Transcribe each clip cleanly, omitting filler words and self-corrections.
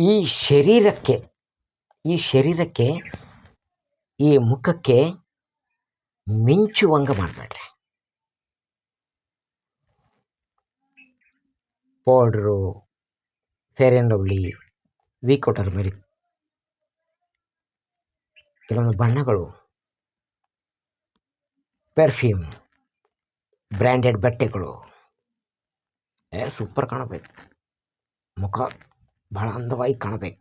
ಈ ಶರೀರಕ್ಕೆ ಈ ಶರೀರಕ್ಕೆ ಈ ಮುಖಕ್ಕೆ ಮಿಂಚುವಂಗ ಮಾಡಬೇಡ್ರಿ. Powder, fair and lovely, Vicco turmeric, ಕೆಲವೊಂದು ಬಣ್ಣಗಳು, ಪರ್ಫ್ಯೂಮ್, ಬ್ರ್ಯಾಂಡೆಡ್ ಬಟ್ಟೆಗಳು ಸೂಪರ್ ಕಾಣಬೇಕು. ಮುಖ ಬಹಳ ಅಂದವಾಗಿ ಕಾಣಬೇಕು.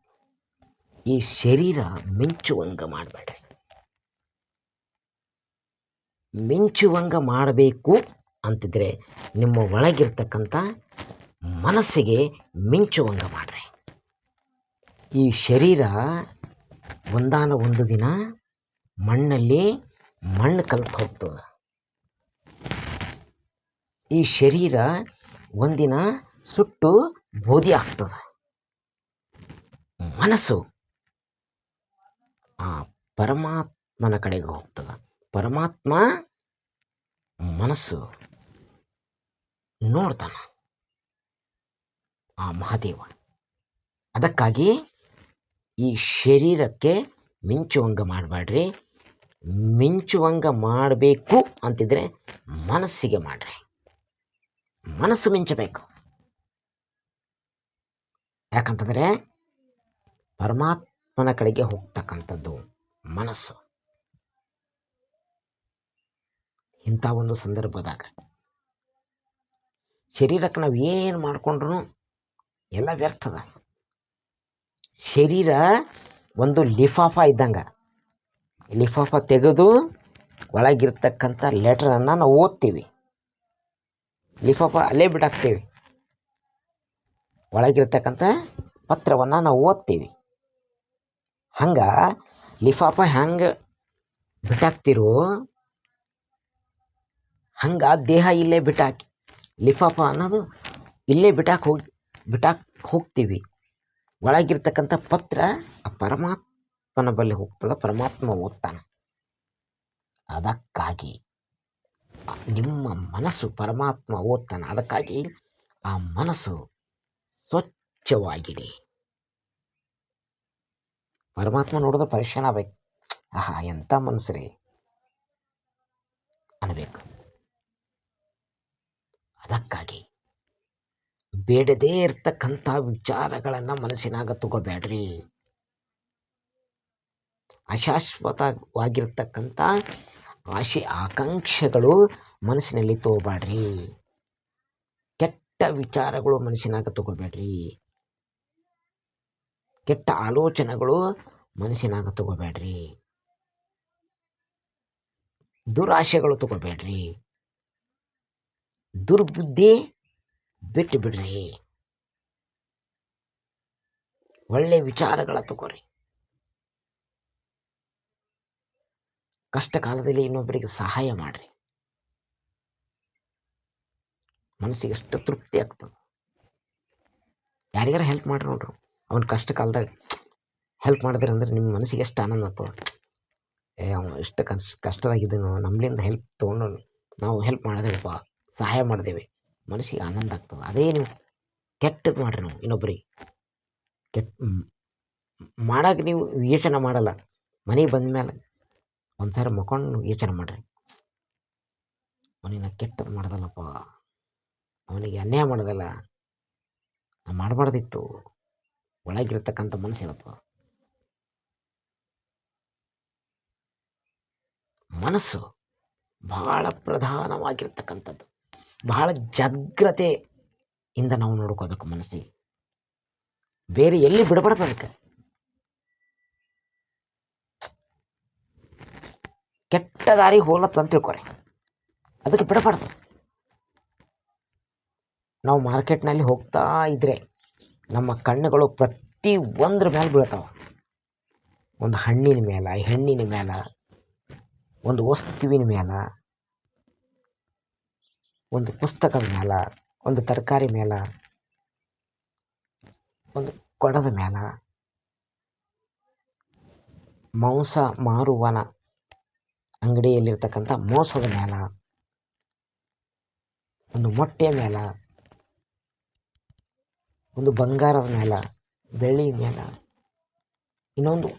ಈ ಶರೀರ ಮಿಂಚುವಂಗ ಮಾಡಬೇಡ್ರಿ. ಮಿಂಚುವಂಗ ಮಾಡಬೇಕು ಅಂತಿದ್ರೆ ನಿಮ್ಮ ಒಳಗಿರ್ತಕ್ಕಂಥ ಮನಸ್ಸಿಗೆ ಮಿಂಚುವಂಗ ಮಾಡ್ರಿ. ಈ ಶರೀರ ಒಂದಾನ ಒಂದು ದಿನ ಮಣ್ಣಲ್ಲಿ ಮಣ್ಣು ಕಲಿತು ಹೋಗ್ತದೆ. ಈ ಶರೀರ ಒಂದಿನ ಸುಟ್ಟು ಬೂದಿ ಆಗ್ತದೆ. ಮನಸ್ಸು ಆ ಪರಮಾತ್ಮನ ಕಡೆಗೆ ಹೋಗ್ತದೆ. ಪರಮಾತ್ಮ ಮನಸ್ಸು ನೋಡ್ತಾನ, ಆ ಮಹಾದೇವ. ಅದಕ್ಕಾಗಿ ಈ ಶರೀರಕ್ಕೆ ಮಿಂಚುವಂಗ ಮಾಡಬೇಡ್ರಿ. ಮಿಂಚುವಂಗ ಮಾಡಬೇಕು ಅಂತಿದ್ರೆ ಮನಸ್ಸಿಗೆ ಮಾಡ್ರಿ. ಮನಸ್ಸು ಮಿಂಚಬೇಕು. ಯಾಕಂತಂದರೆ ಪರಮಾತ್ಮನ ಕಡೆಗೆ ಹೋಗ್ತಕ್ಕಂಥದ್ದು ಮನಸ್ಸು. ಇಂಥ ಒಂದು ಸಂದರ್ಭದಾಗ ಶರೀರಕ್ಕೆ ನಾವು ಏನು ಮಾಡಿಕೊಂಡ್ರು ಎಲ್ಲ ವ್ಯರ್ಥದ. ಶರೀರ ಒಂದು ಲಿಫಾಫ ಇದ್ದಂಗೆ. ಲಿಫಾಫ ತೆಗೆದು ಒಳಗಿರ್ತಕ್ಕಂಥ ಲೆಟರನ್ನು ನಾವು ಓದ್ತೀವಿ. ಲಿಫಾಫ ಅಲ್ಲೇ ಬಿಟ್ಟಾಕ್ತೀವಿ. ಒಳಗಿರ್ತಕ್ಕಂಥ ಪತ್ರವನ್ನು ನಾವು ಓದ್ತೀವಿ. ಹಂಗೆ ಲಿಫಾಫ ಹೆಂಗೆ ಬಿಟ್ಟಾಕ್ತಿರೋ ಹಂಗೆ ದೇಹ ಇಲ್ಲೇ ಬಿಟ್ಟಾಕಿ, ಲಿಫಾಫ ಅನ್ನೋದು ಇಲ್ಲೇ ಬಿಟ್ಟಾಕ್ ಹೋಗ್ತೀವಿ. ಒಳಗಿರ್ತಕ್ಕಂಥ ಪತ್ರ ಆ ಪರಮಾತ್ಮನ ಬಳಿ ಹೋಗ್ತದೆ. ಪರಮಾತ್ಮ ಓದ್ತಾನೆ. ಅದಕ್ಕಾಗಿ ನಿಮ್ಮ ಮನಸ್ಸು ಪರಮಾತ್ಮ ಓದ್ತಾನೆ. ಅದಕ್ಕಾಗಿ ಆ ಮನಸ್ಸು ಸ್ವಚ್ಛವಾಗಿಡಿ. ಪರಮಾತ್ಮ ನೋಡಿದ್ರೆ ಪರಿಶಾನ ಆಗ್ಬೇಕು. ಆಹಾ, ಎಂಥ ಮನಸ್ಸು ರೀ ಅನ್ನಬೇಕು. ಅದಕ್ಕಾಗಿ ಬೇಡದೇ ಇರ್ತಕ್ಕಂಥ ವಿಚಾರಗಳನ್ನು ಮನಸ್ಸಿನಾಗ ತಗೋಬೇಡ್ರಿ. ಅಶಾಶ್ವತವಾಗಿರ್ತಕ್ಕಂಥ ಆಶೆ ಆಕಾಂಕ್ಷೆಗಳು ಮನಸ್ಸಿನಲ್ಲಿ ತಗೋಬೇಡ್ರಿ. ಕೆಟ್ಟ ವಿಚಾರಗಳು ಮನಸ್ಸಿನಾಗ ತಗೋಬೇಡ್ರಿ. ಕೆಟ್ಟ ಆಲೋಚನೆಗಳು ಮನಸ್ಸಿನಾಗ ತಗೋಬೇಡ್ರಿ. ದುರಾಶೆಗಳು ತಗೋಬೇಡ್ರಿ. ದುರ್ಬುದ್ಧಿ ಬಿಟ್ಟು ಬಿಡ್ರಿ. ಒಳ್ಳೆ ವಿಚಾರಗಳ ತಗೋರಿ. ಕಷ್ಟ ಕಾಲದಲ್ಲಿ ಇನ್ನೊಬ್ಬರಿಗೆ ಸಹಾಯ ಮಾಡ್ರಿ. ಮನಸ್ಸಿಗೆ ಎಷ್ಟು ತೃಪ್ತಿ ಆಗ್ತದೆ. ಯಾರಿಗಾರ ಹೆಲ್ಪ್ ಮಾಡ್ರಿ ನೋಡ್ರಿ. ಅವನ ಕಷ್ಟ ಕಾಲದಾಗ ಹೆಲ್ಪ್ ಮಾಡಿದ್ರಿ ಅಂದ್ರೆ ನಿಮ್ಮ ಮನಸ್ಸಿಗೆ ಎಷ್ಟು ಆನಂದ ಆಗ್ತದೆ. ಅವನು ಎಷ್ಟು ಕಷ್ಟದಾಗಿದ್ದನು, ನಮ್ಮಿಂದ ಹೆಲ್ಪ್ ತೊಗೊಂಡು ನಾವು ಹೆಲ್ಪ್ ಮಾಡಿದೇವಪ್ಪ, ಸಹಾಯ ಮಾಡಿದೇವೆ, ಮನಸ್ಸಿಗೆ ಆನಂದ ಆಗ್ತದೆ. ಅದೇ ನೀವು ಕೆಟ್ಟದ್ದು ಮಾಡ್ರಿ. ನಾವು ಇನ್ನೊಬ್ಬರಿಗೆ ಮಾಡಕ್ಕೆ ನೀವು ಯೋಚನೆ ಮಾಡಲ್ಲ. ಮನೆಗೆ ಬಂದ ಮೇಲೆ ಒಂದು ಸಾರಿ ಮಕ್ಕೊಂಡು ಯೋಚನೆ ಮಾಡ್ರಿ. ಅವನಿಗೆ ಕೆಟ್ಟದ್ದು ಮಾಡ್ದಲ್ಲಪ್ಪ, ಅವನಿಗೆ ಅನ್ಯಾಯ ಮಾಡ್ದಲ್ಲ, ನಾ ಮಾಡಬಾರ್ದಿತ್ತು. ಒಳಗಿರ್ತಕ್ಕಂಥ ಮನಸ್ಸು ಹೇಳುತ್ತೋ. ಮನಸ್ಸು ಬಹಳ ಪ್ರಧಾನವಾಗಿರ್ತಕ್ಕಂಥದ್ದು. ಬಹಳ ಜಾಗ್ರತೆಯಿಂದ ನಾವು ನೋಡ್ಕೋಬೇಕು ಮನಸ್ಸಿಗೆ. ಬೇರೆ ಎಲ್ಲಿ ಬಿಡಬಾರ್ದು. ಅದಕ್ಕೆ ಕೆಟ್ಟ ದಾರಿಗೆ ಹೋಲತ್ತ ಅಂತ ತಿಳ್ಕೊರಿ. ಅದಕ್ಕೆ ಬಿಡಬಾರ್ದು. ನಾವು ಮಾರ್ಕೆಟ್ನಲ್ಲಿ ಹೋಗ್ತಾ ಇದ್ರೆ ನಮ್ಮ ಕಣ್ಣುಗಳು ಪ್ರತಿ ಒಂದ್ರ ಮೇಲೆ ಬೀಳ್ತಾವ. ಒಂದು ಹಣ್ಣಿನ ಮೇಲೆ, ಹೆಣ್ಣಿನ ಮೇಲೆ, ಒಂದು ವಸ್ತುವಿನ ಮೇಲೆ, ಒಂದು ಪುಸ್ತಕದ ಮೇಲೆ, ಒಂದು ತರಕಾರಿ ಮೇಲೆ, ಒಂದು ಕೊಡದ ಮೇಲೆ, ಮಾಂಸ ಮಾರುವನ ಅಂಗಡಿಯಲ್ಲಿರ್ತಕ್ಕಂಥ ಮೋಸದ ಮೇಲೆ, ಒಂದು ಮೊಟ್ಟೆ ಮೇಲೆ, ಒಂದು ಬಂಗಾರದ ಮೇಲೆ, ಬೆಳ್ಳಿ ಮೇಲೆ ಇನ್ನೊಂದು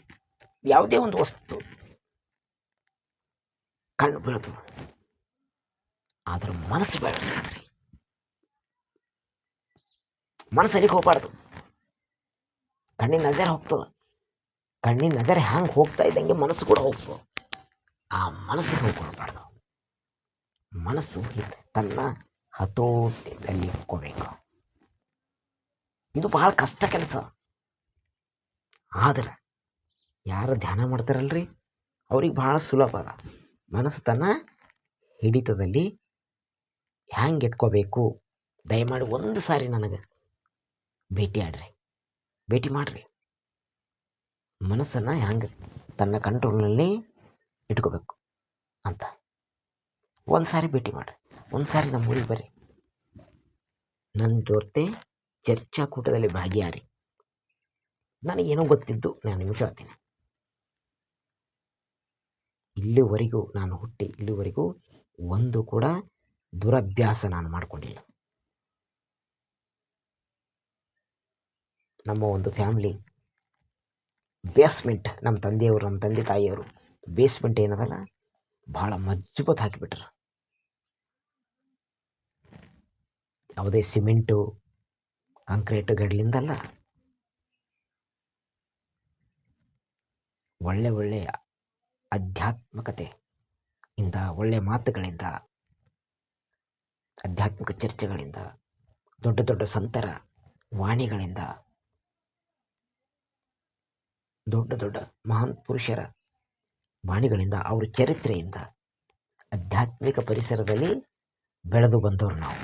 ಯಾವುದೇ ಒಂದು ವಸ್ತು ಕಣ್ಣು ಬೀಳ್ತದೆ, ಆದ್ರೆ ಮನಸ್ಸು ಬೆಳೆಸ್ರಿ. ಮನಸ್ಸು ಎಲ್ಲಿಗೆ ಹೋಗ್ಬಾರ್ದು. ಕಣ್ಣಿನ ನಜರ್ ಹೋಗ್ತದೆ, ಕಣ್ಣಿನ ನಜರ್ ಹ್ಯಾಂಗೆ ಹೋಗ್ತಾ ಇದ್ದಂಗೆ ಮನಸ್ಸು ಕೂಡ ಹೋಗ್ತದೆ. ಆ ಮನಸ್ಸಿಗೆ ಹೋಗ್ಕೊಳ್ಬಾರ್ದು. ಮನಸ್ಸು ತನ್ನ ಹತೋಟಿಯಲ್ಲಿ ಇಟ್ಕೋಬೇಕು. ಇದು ಬಹಳ ಕಷ್ಟ ಕೆಲಸ. ಆದ್ರೆ ಯಾರು ಧ್ಯಾನ ಮಾಡ್ತಾರಲ್ರಿ ಅವ್ರಿಗೆ ಬಹಳ ಸುಲಭ ಅದ. ಮನಸ್ಸು ತನ್ನ ಹಿಡಿತದಲ್ಲಿ ಹ್ಯಾಂಗೆ ಇಟ್ಕೋಬೇಕು. ದಯಮಾಡಿ ಒಂದು ಸಾರಿ ನನಗೆ ಭೇಟಿ ಮಾಡ್ರಿ. ಮನಸ್ಸನ್ನು ಹ್ಯಾಂಗೆ ತನ್ನ ಕಂಟ್ರೋಲ್ನಲ್ಲಿ ಇಟ್ಕೋಬೇಕು ಅಂತ ಒಂದು ಸಾರಿ ಭೇಟಿ ಮಾಡ್ರಿ. ಒಂದು ಸಾರಿ ನಮ್ಮ ಊರಿಗೆ ಬರ್ರಿ, ನನ್ನ ಜೊತೆ ಚರ್ಚಾಕೂಟದಲ್ಲಿ ಭಾಗಿಯಾರಿ. ನನಗೇನೋ ಗೊತ್ತಿದ್ದು ನಾನು ನಿಮಗೆ ಹೇಳ್ತೀನಿ. ಇಲ್ಲಿವರೆಗೂ ನಾನು ಹುಟ್ಟಿ ಇಲ್ಲಿವರೆಗೂ ಒಂದು ಕೂಡ ದುರಭ್ಯಾಸ ನಾನು ಮಾಡಿಕೊಂಡಿಲ್ಲ. ನಮ್ಮ ಒಂದು ಫ್ಯಾಮಿಲಿ ಬೇಸ್ಮೆಂಟ್, ನಮ್ಮ ತಂದೆ ತಾಯಿಯವರು ಬೇಸ್ಮೆಂಟ್ ಏನದಲ್ಲ ಭಾಳ ಮಜಬೂತ್ ಹಾಕಿಬಿಟ್ರು. ಯಾವುದೇ ಸಿಮೆಂಟು ಕಾಂಕ್ರೀಟ್ ಗಡ್ಲಿಂದಲ್ಲ, ಒಳ್ಳೆಯ ಆಧ್ಯಾತ್ಮಿಕತೆ ಇಂದ, ಒಳ್ಳೆಯ ಮಾತುಗಳಿಂದ, ಆಧ್ಯಾತ್ಮಿಕ ಚರ್ಚೆಗಳಿಂದ, ದೊಡ್ಡ ದೊಡ್ಡ ಸಂತರ ವಾಣಿಗಳಿಂದ, ದೊಡ್ಡ ದೊಡ್ಡ ಮಹಾನ್ ಪುರುಷರ ವಾಣಿಗಳಿಂದ, ಅವರ ಚರಿತ್ರೆಯಿಂದ, ಆಧ್ಯಾತ್ಮಿಕ ಪರಿಸರದಲ್ಲಿ ಬೆಳೆದು ಬಂದವರು ನಾವು.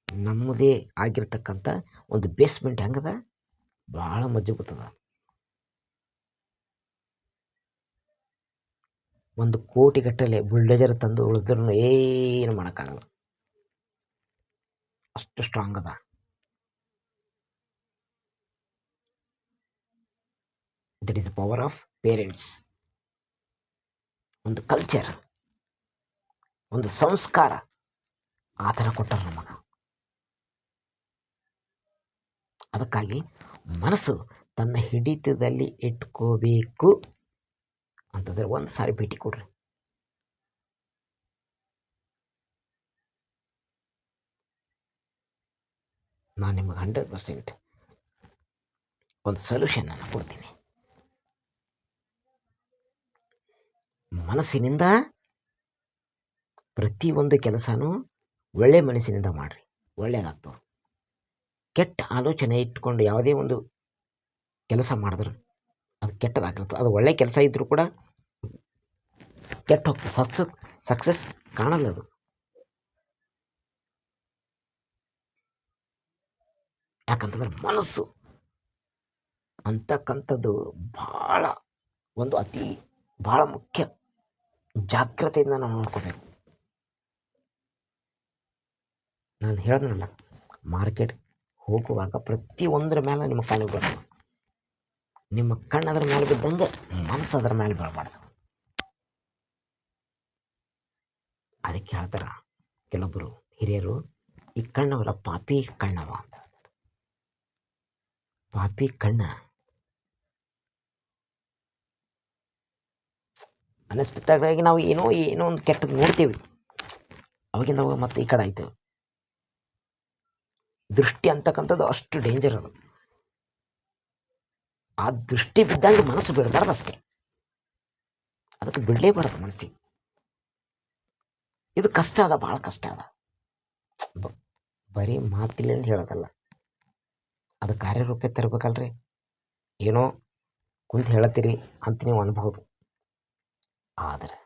ನಮ್ಮದೇ ಆಗಿರ್ತಕ್ಕಂಥ ಒಂದು ಬೇಸ್ಮೆಂಟ್ ಹೆಂಗದ, ಭಾಳ ಮಜಬೂತದ. ಒಂದು ಕೋಟಿಗಟ್ಟಲೆ ಬುಲ್ಡೋಜರ್ ತಂದು ಉಳಿದ್ರೂ ಏನು ಮಾಡೋಕ್ಕಾಗಲ್ಲ, ಅಷ್ಟು ಸ್ಟ್ರಾಂಗ್ ಅದ. That is the power of parents. ಒಂದು ಕಲ್ಚರ್, ಒಂದು ಸಂಸ್ಕಾರ ಆ ಥರ ಕೊಟ್ಟರು ನಮಗೆ. ಅದಕ್ಕಾಗಿ ಮನಸ್ಸು ತನ್ನ ಹಿಡಿತದಲ್ಲಿ ಇಟ್ಕೋಬೇಕು ಅಂತಂದರೆ ಒಂದು ಸಾರಿ ಭೇಟಿ ಕೊಡ್ರಿ. ನಾನು ನಿಮಗೆ 100% ಒಂದು ಸೊಲ್ಯೂಷನ್ ಅನ್ನು ಕೊಡ್ತೀನಿ. ಮನಸ್ಸಿನಿಂದ ಪ್ರತಿಯೊಂದು ಕೆಲಸನೂ ಒಳ್ಳೆ ಮನಸ್ಸಿನಿಂದ ಮಾಡಿರಿ, ಒಳ್ಳೆಯದಾಗ್ತದೆ. ಕೆಟ್ಟ ಆಲೋಚನೆ ಇಟ್ಕೊಂಡು ಯಾವುದೇ ಒಂದು ಕೆಲಸ ಮಾಡಿದ್ರೆ ಅದು ಕೆಟ್ಟದಾಗಿರ್ತದೆ. ಅದು ಒಳ್ಳೆ ಕೆಲಸ ಇದ್ದರೂ ಕೂಡ ಕೆಟ್ಟ ಹೋಗ್ತದೆ, ಸಕ್ಸಸ್ ಕಾಣಲ್ಲ ಅದು. ಯಾಕಂತಂದ್ರೆ ಮನಸ್ಸು ಅಂತಕ್ಕಂಥದ್ದು ಭಾಳ ಮುಖ್ಯ. ಜಾಗ್ರತೆಯಿಂದ ನಾವು ನೋಡ್ಕೋಬೇಕು. ನಾನು ಹೇಳಿದ್ನಲ್ಲ, ಮಾರ್ಕೆಟ್ ಹೋಗುವಾಗ ಪ್ರತಿಯೊಂದರ ಮೇಲೆ ನಿಮ್ಮ ಕಣ್ಣು ಬೀಳೋದು. ನಿಮ್ಮ ಕಣ್ಣು ಅದರ ಮೇಲೆ ಬಿದ್ದಂಗೆ ಮನಸ್ಸು ಅದರ ಮೇಲೆ ಬೀಳಬಾರ್ದು. ಅದಕ್ಕೆ ಹೇಳ್ತಾರ ಕೆಲವೊಬ್ಬರು ಹಿರಿಯರು, ಈ ಕಣ್ಣವರ ಪಾಪಿ ಕಣ್ಣವ ಅಂತ. ಪಾಪಿ ಕಣ್ಣ ಅನ್ಎಕ್ಸ್ಪೆಕ್ಟೆಡ್ ಆಗಿ ನಾವು ಏನೋ ಒಂದು ಕೆಟ್ಟದ್ದು ನೋಡ್ತೀವಿ, ಅವಾಗಿಂದ ಅವಾಗ ಮತ್ತೆ ಈ ಕಡೆ ಆಯ್ತೇವೆ. ದೃಷ್ಟಿ ಅಂತಕ್ಕಂಥದ್ದು ಅಷ್ಟು ಡೇಂಜರ್ ಅದು. ಆ ದೃಷ್ಟಿ ಬಿದ್ದಂಗೆ ಮನಸ್ಸು ಬಿಡಬಾರ್ದು ಅಷ್ಟೇ. ಅದಕ್ಕೆ ಬಿಡಲೇಬಾರ್ದು ಮನಸ್ಸಿಗೆ. ಇದು ಕಷ್ಟ ಅದ, ಭಾಳ ಕಷ್ಟ ಅದ. ಬರೀ ಮಾತಿಲ್ಲ ಅಂತ ಹೇಳೋದಲ್ಲ, ಅದು ಕಾರ್ಯರೂಪ ತರಬೇಕಲ್ರಿ. ಏನೋ ಕುಂತು ಹೇಳತ್ತೀರಿ ಅಂತ ನೀವು ಅನ್ಬಹುದು, ಆದರೆ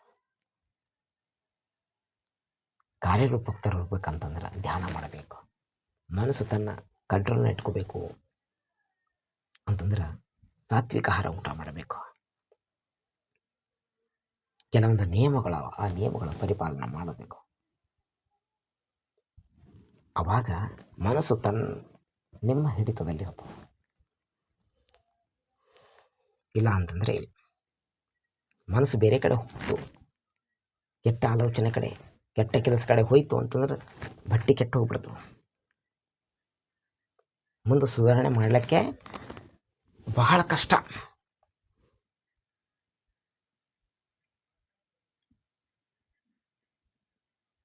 ಕಾರ್ಯರೂಪಕ್ಕೆ ತರಬೇಕಂತಂದ್ರೆ ಧ್ಯಾನ ಮಾಡಬೇಕು. ಮನಸ್ಸು ತನ್ನ ಕಂಟ್ರೋಲ್ನ ಇಟ್ಕೋಬೇಕು ಅಂತಂದ್ರೆ ಸಾತ್ವಿಕ ಆಹಾರ ಊಟ ಮಾಡಬೇಕು. ಕೆಲವೊಂದು ನಿಯಮಗಳವ, ಆ ನಿಯಮಗಳ ಪರಿಪಾಲನೆ ಮಾಡಬೇಕು. ಆವಾಗ ಮನಸ್ಸು ನಿಮ್ಮ ಹಿಡಿತದಲ್ಲಿರ್ತದೆ. ಇಲ್ಲ ಅಂತಂದರೆ ಮನಸ್ಸು ಬೇರೆ ಕಡೆ ಹೋಗ್ತು, ಕೆಟ್ಟ ಆಲೋಚನೆ ಕಡೆ, ಕೆಟ್ಟ ಕೆಲಸ ಕಡೆ ಹೋಯ್ತು ಅಂತಂದ್ರೆ ಬಟ್ಟೆ ಕೆಟ್ಟು ಹೋಗ್ಬಿಡ್ತದೆ. ಮುಂದೆ ಸುಧಾರಣೆ ಮಾಡಲಿಕ್ಕೆ ಬಹಳ ಕಷ್ಟ.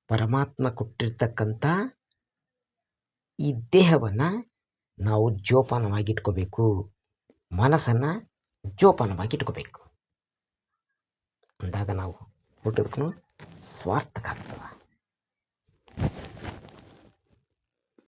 ಪರಮಾತ್ಮ ಕೊಟ್ಟಿರ್ತಕ್ಕಂಥ ಈ ದೇಹವನ್ನು ನಾವು ಜೋಪಾನವಾಗಿಟ್ಕೋಬೇಕು, ಮನಸ್ಸನ್ನು ಜೋಪಾನವಾಗಿಟ್ಕೋಬೇಕು. ಅಂದಾಗ ನಾವು ಹುಟ್ಟೋದಕ್ಕೂ ಸ್ವಾರ್ಥಕ ಆಗ್ತವೆ.